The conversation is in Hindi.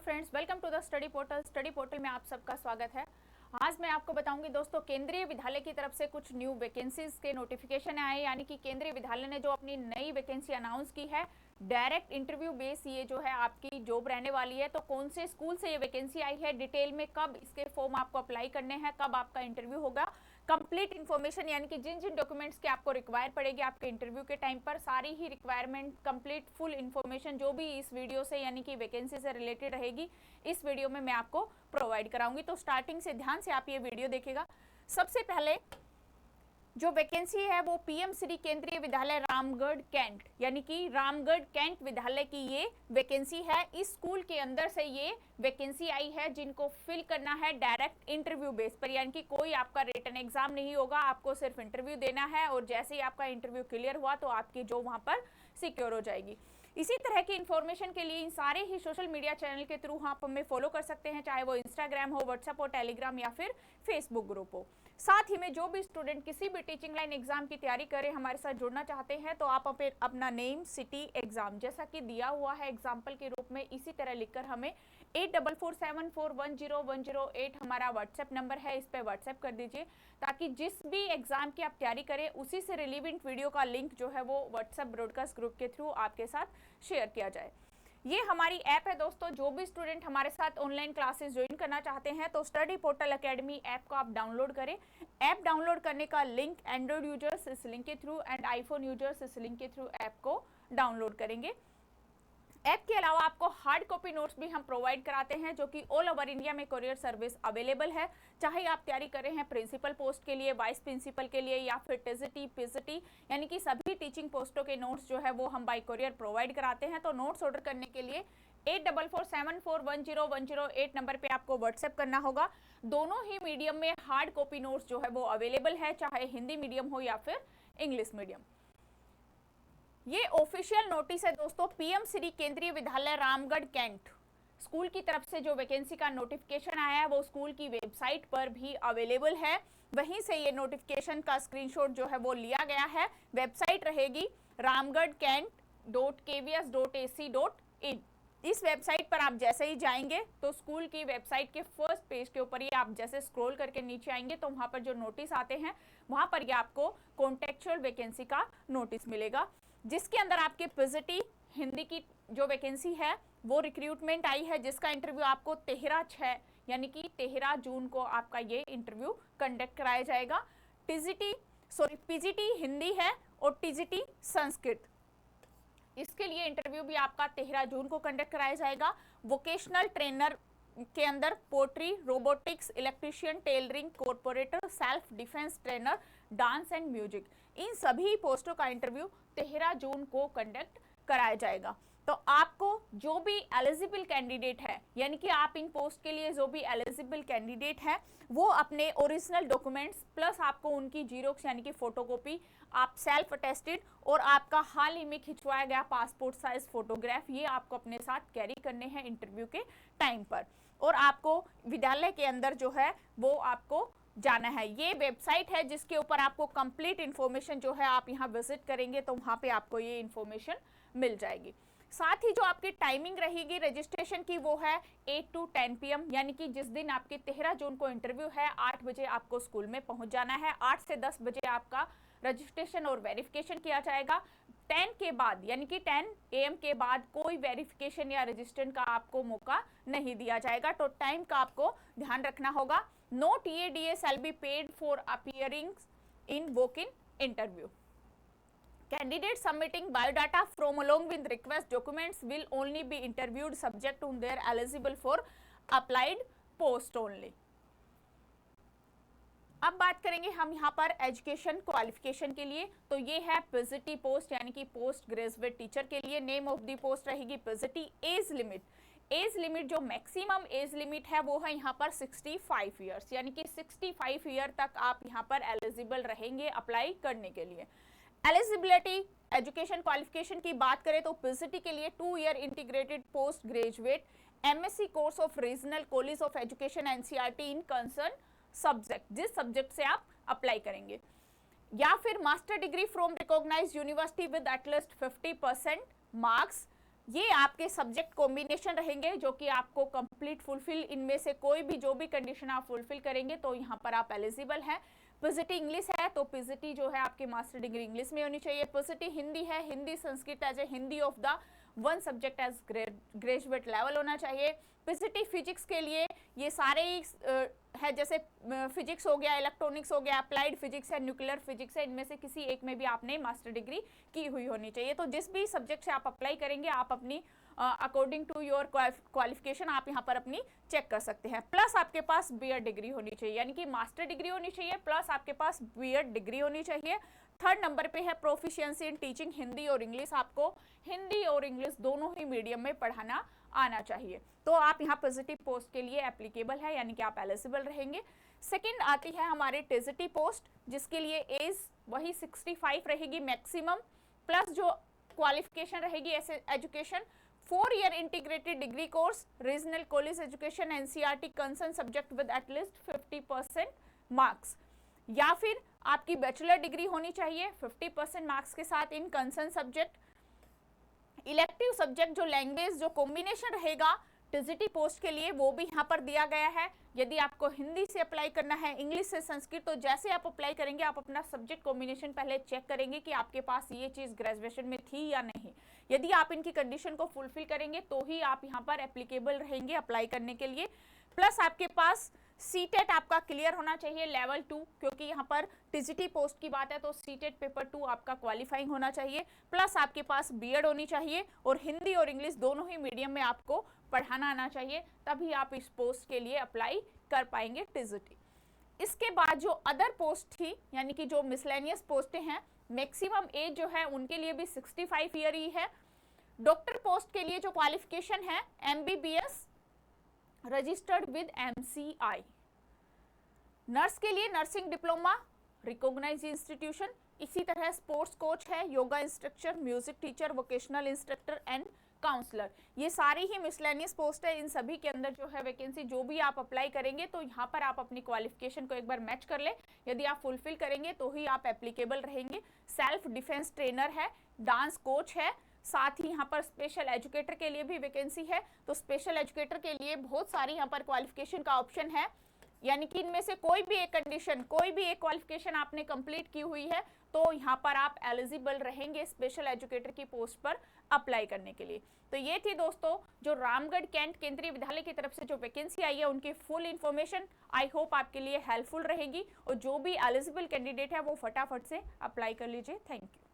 Friends, welcome to the study portal. Study portal में आप सबका स्वागत है। आज मैं आपको बताऊंगी दोस्तों, केंद्रीय विद्यालय की तरफ से कुछ न्यू वैकेंसीज के नोटिफिकेशन आए, यानी कि केंद्रीय विद्यालय ने जो अपनी नई वैकेंसी अनाउंस की है, डायरेक्ट इंटरव्यू बेस ये जो है आपकी जॉब रहने वाली है। तो कौन से स्कूल से ये वैकेंसी आई है, डिटेल में कब इसके फॉर्म आपको अप्लाई करने हैं, कब आपका इंटरव्यू होगा, कंप्लीट इन्फॉर्मेशन यानी कि जिन जिन डॉक्यूमेंट्स की आपको रिक्वायर पड़ेगी आपके इंटरव्यू के टाइम पर, सारी ही रिक्वायरमेंट कंप्लीट फुल इन्फॉर्मेशन जो भी इस वीडियो से यानी कि वैकेंसी से रिलेटेड रहेगी, इस वीडियो में मैं आपको प्रोवाइड कराऊंगी। तो स्टार्टिंग से ध्यान से आप ये वीडियो देखिएगा। सबसे पहले जो वैकेंसी है वो पीएम श्री केंद्रीय विद्यालय रामगढ़ कैंट यानी कि रामगढ़ कैंट विद्यालय की ये वैकेंसी है। इस स्कूल के अंदर से ये वैकेंसी आई है, जिनको फिल करना है डायरेक्ट इंटरव्यू बेस पर, यानी कि कोई आपका रिटन एग्जाम नहीं होगा, आपको सिर्फ इंटरव्यू देना है और जैसे ही आपका इंटरव्यू क्लियर हुआ तो आपकी जॉब वहां पर सिक्योर हो जाएगी। इसी तरह की इन्फॉर्मेशन के लिए इन सारे ही सोशल मीडिया चैनल के थ्रू आप हमें फॉलो कर सकते हैं, चाहे वो इंस्टाग्राम हो, व्हाट्सएप हो, टेलीग्राम या फिर फेसबुक ग्रुप हो। साथ ही में जो भी स्टूडेंट किसी भी टीचिंग लाइन एग्जाम की तैयारी करें, हमारे साथ जुड़ना चाहते हैं, तो आप अपना नेम, सिटी, एग्जाम जैसा कि दिया हुआ है एग्जाम्पल के रूप में, इसी तरह लिखकर हमें 8447410108 हमारा व्हाट्सएप नंबर है, इस पे व्हाट्सएप कर दीजिए, ताकि जिस भी एग्जाम की आप तैयारी करें उसी से रिलेवेंट वीडियो का लिंक जो है वो व्हाट्सएप ब्रॉडकास्ट ग्रुप के थ्रू आपके साथ शेयर किया जाए। ये हमारी ऐप है दोस्तों। जो भी स्टूडेंट हमारे साथ ऑनलाइन क्लासेस ज्वाइन करना चाहते हैं तो स्टडी पोर्टल एकेडमी ऐप को आप डाउनलोड करें। ऐप डाउनलोड करने का लिंक एंड्रॉइड यूजर्स इस लिंक के थ्रू एंड आईफोन यूजर्स इस लिंक के थ्रू ऐप को डाउनलोड करेंगे। ऐप के अलावा आपको हार्ड कॉपी नोट्स भी हम प्रोवाइड कराते हैं, जो कि ऑल ओवर इंडिया में कोरियर सर्विस अवेलेबल है। चाहे आप तैयारी कर रहे हैं प्रिंसिपल पोस्ट के लिए, वाइस प्रिंसिपल के लिए या फिर टीजीटी, पीजीटी यानी कि सभी टीचिंग पोस्टों के नोट्स जो है वो हम बाय कोरियर प्रोवाइड कराते हैं। तो नोट्स ऑर्डर करने के लिए 8447410108 नंबर पे आपको व्हाट्सएप करना होगा। दोनों ही मीडियम में हार्ड कॉपी नोट्स जो है वो अवेलेबल है, चाहे हिंदी मीडियम हो या फिर इंग्लिश मीडियम। ये ऑफिशियल नोटिस है दोस्तों, पीएम श्री केंद्रीय विद्यालय रामगढ़ कैंट स्कूल की तरफ से जो वैकेंसी का नोटिफिकेशन आया है वो स्कूल की वेबसाइट पर भी अवेलेबल है। वहीं से ये नोटिफिकेशन का स्क्रीनशॉट जो है वो लिया गया है। वेबसाइट रहेगी ramgarhkent.kvs.ac.in। इस वेबसाइट पर आप जैसे ही जाएंगे तो स्कूल की वेबसाइट के फर्स्ट पेज के ऊपर ही आप जैसे स्क्रॉल करके नीचे आएंगे तो वहां पर जो नोटिस आते हैं वहां पर ये आपको कॉन्टेक्चुअल वैकेंसी का नोटिस मिलेगा, जिसके अंदर आपके पीजीटी हिंदी की जो वैकेंसी है वो रिक्रूटमेंट आई है, जिसका इंटरव्यू आपको 13/6 यानी कि 13 जून को आपका ये इंटरव्यू कंडक्ट कराया जाएगा। पीजीटी हिंदी है और टीजीटी संस्कृत, इसके लिए इंटरव्यू भी आपका 13 जून को कंडक्ट कराया जाएगा। वोकेशनल ट्रेनर के अंदर pottery, robotics, electrician, tailoring, corporator, self defence trainer, dance and music, इन सभी पोस्टों का इंटरव्यू 13 जून को कंडक्ट कराया जाएगा। तो आपको जो भी एलिजिबल कैंडिडेट है, यानी कि आप इन पोस्ट के लिए जो भी एलिजिबल कैंडिडेट है, वो अपने ओरिजिनल डॉक्यूमेंट्स प्लस आपको उनकी जीरोक्स यानी कि फोटोकॉपी, आप सेल्फ अटेस्टेड और आपका हाल ही में खिंचवाया गया पासपोर्ट साइज फोटोग्राफ, ये आपको अपने साथ कैरी करने हैं इंटरव्यू के टाइम पर। और आपको विद्यालय के अंदर जो है वो आपको जाना है। ये वेबसाइट है जिसके ऊपर आपको कंप्लीट इन्फॉर्मेशन जो है, आप यहाँ विजिट करेंगे तो वहाँ पे आपको ये इन्फॉर्मेशन मिल जाएगी। साथ ही जो आपकी टाइमिंग रहेगी रजिस्ट्रेशन की वो है 8 to 10 PM, यानी कि जिस दिन आपकी 13 जून को इंटरव्यू है 8 बजे आपको स्कूल में पहुंच जाना है। 8 से 10 बजे आपका रजिस्ट्रेशन और वेरिफिकेशन किया जाएगा। 10 के बाद यानी कि 10 AM के बाद कोई वेरिफिकेशन या रजिस्ट्रेशन का आपको मौका नहीं दिया जाएगा। तो टाइम का आपको ध्यान रखना होगा। No TADA shall be paid for appearing in walk-in interview. Candidates submitting biodata from along with request documents will only be interviewed subject to their eligible for applied post only. अब बात करेंगे हम यहाँ पर एजुकेशन क्वालिफिकेशन के लिए। तो ये है पीजीटी पोस्ट यानी कि पोस्ट ग्रेजुएट टीचर के लिए। नेम ऑफ द पोस्ट रहेगी पीजीटी। एज लिमिट जो मैक्सिमम एज लिमिट है वो है यहाँ पर 65 ईयर्स, यानी कि 65 ईयर तक आप यहाँ पर एलिजिबल रहेंगे अप्लाई करने के लिए। एलिजिबिलिटी एजुकेशन क्वालिफिकेशन की बात करें तो पीजीटी के लिए 2 year integrated post graduate MSc course of regional college of education NCERT in concern subject, जिस सब्जेक्ट से आप अप्लाई करेंगे, या फिर master degree from recognised university with at least 50% marks ये आपके सब्जेक्ट कॉम्बिनेशन रहेंगे जो कि आपको कंप्लीट फुलफिल, इनमें से कोई भी जो भी कंडीशन आप फुलफिल करेंगे तो यहाँ पर आप एलिजिबल हैं। पीजीटी इंग्लिश है तो पीजीटी जो है आपकी मास्टर डिग्री इंग्लिश में होनी चाहिए। पीजीटी हिंदी है, Hindi Sanskrit as a Hindi of the one subject as graduate level होना चाहिए। पीजीटी फिजिक्स के लिए ये सारे है, जैसे फिजिक्स हो गया, इलेक्ट्रॉनिक्स हो गया, अप्लाइड फिजिक्स है, न्यूक्लियर फिजिक्स है, इनमें से किसी एक में भी आपने मास्टर डिग्री की हुई होनी चाहिए। तो जिस भी सब्जेक्ट से आप अप्लाई करेंगे आप अपनी अकॉर्डिंग टू योर क्वालिफिकेशन आप यहाँ पर अपनी चेक कर सकते हैं। प्लस आपके पास बीएड डिग्री होनी चाहिए, यानी कि मास्टर डिग्री होनी चाहिए प्लस आपके पास बीएड डिग्री होनी चाहिए। थर्ड नंबर पे है प्रोफिशिएंसी इन टीचिंग हिंदी और इंग्लिश, आपको हिंदी और इंग्लिश दोनों ही मीडियम में पढ़ाना आना चाहिए, तो आप यहाँ पॉजिटिव पोस्ट के लिए एप्लीकेबल है, यानी कि आप एलिजिबल रहेंगे। सेकंड आती है हमारे टीजीटी पोस्ट, जिसके लिए एज वही 65 रहेगी मैक्सिमम, प्लस जो क्वालिफिकेशन रहेगी ऐसे education 4 year integrated degree course, regional college education, NCERT concern subject with at least 50% marks, या फिर आपकी बैचलर डिग्री होनी चाहिए 50% मार्क्स के साथ इन कंसर्न सब्जेक्ट। इलेक्टिव सब्जेक्ट जो लैंग्वेज जो कॉम्बिनेशन रहेगा टीजीटी पोस्ट के लिए वो भी यहाँ पर दिया गया है। यदि आपको हिंदी से अप्लाई करना है, इंग्लिश से संस्कृत, तो जैसे आप अप्लाई करेंगे आप अपना सब्जेक्ट कॉम्बिनेशन पहले चेक करेंगे कि आपके पास ये चीज़ ग्रेजुएशन में थी या नहीं। यदि आप इनकी कंडीशन को फुलफिल करेंगे तो ही आप यहाँ पर एप्लीकेबल रहेंगे अप्लाई करने के लिए। प्लस आपके पास सीटेट आपका क्लियर होना चाहिए लेवल 2, क्योंकि यहाँ पर टीजीटी पोस्ट की बात है तो सीटेट पेपर 2 आपका क्वालिफाइंग होना चाहिए। प्लस आपके पास बीएड होनी चाहिए और हिंदी और इंग्लिश दोनों ही मीडियम में आपको पढ़ाना आना चाहिए, तभी आप इस पोस्ट के लिए अप्लाई कर पाएंगे टीजीटी। इसके बाद जो अदर पोस्ट थी, यानी कि जो मिसलेनियस पोस्टें हैं, मैक्सिमम एज जो है उनके लिए भी 65 ईयर ही है। डॉक्टर पोस्ट के लिए जो क्वालिफिकेशन है MBBS registered with MCI. Nurse के लिए नर्सिंग डिप्लोमा रिकॉग्नाइज्ड इंस्टीट्यूशन। इसी तरह स्पोर्ट्स कोच है, yoga instructor, music teacher, vocational instructor and counsellor, ये सारी ही मिसलेनियस पोस्ट है। इन सभी के अंदर जो है वैकेंसी जो भी आप अप्लाई करेंगे तो यहाँ पर आप अपनी क्वालिफिकेशन को एक बार मैच कर ले, यदि आप फुलफिल करेंगे तो ही आप एप्लीकेबल रहेंगे। सेल्फ डिफेंस ट्रेनर है, डांस कोच है, साथ ही यहाँ पर स्पेशल एजुकेटर के लिए भी वैकेंसी है। तो स्पेशल एजुकेटर के लिए बहुत सारी यहाँ पर क्वालिफिकेशन का ऑप्शन है, यानी कि इनमें से कोई भी एक कंडीशन, कोई भी एक क्वालिफिकेशन आपने कंप्लीट की हुई है तो यहाँ पर आप एलिजिबल रहेंगे स्पेशल एजुकेटर की पोस्ट पर अप्लाई करने के लिए। तो ये थी दोस्तों जो रामगढ़ कैंट केंद्रीय विद्यालय की तरफ से जो वैकेंसी आई है उनकी फुल इन्फॉर्मेशन। आई होप आपके लिए हेल्पफुल रहेगी और जो भी एलिजिबल कैंडिडेट है वो फटाफट से अप्लाई कर लीजिए। Thank you.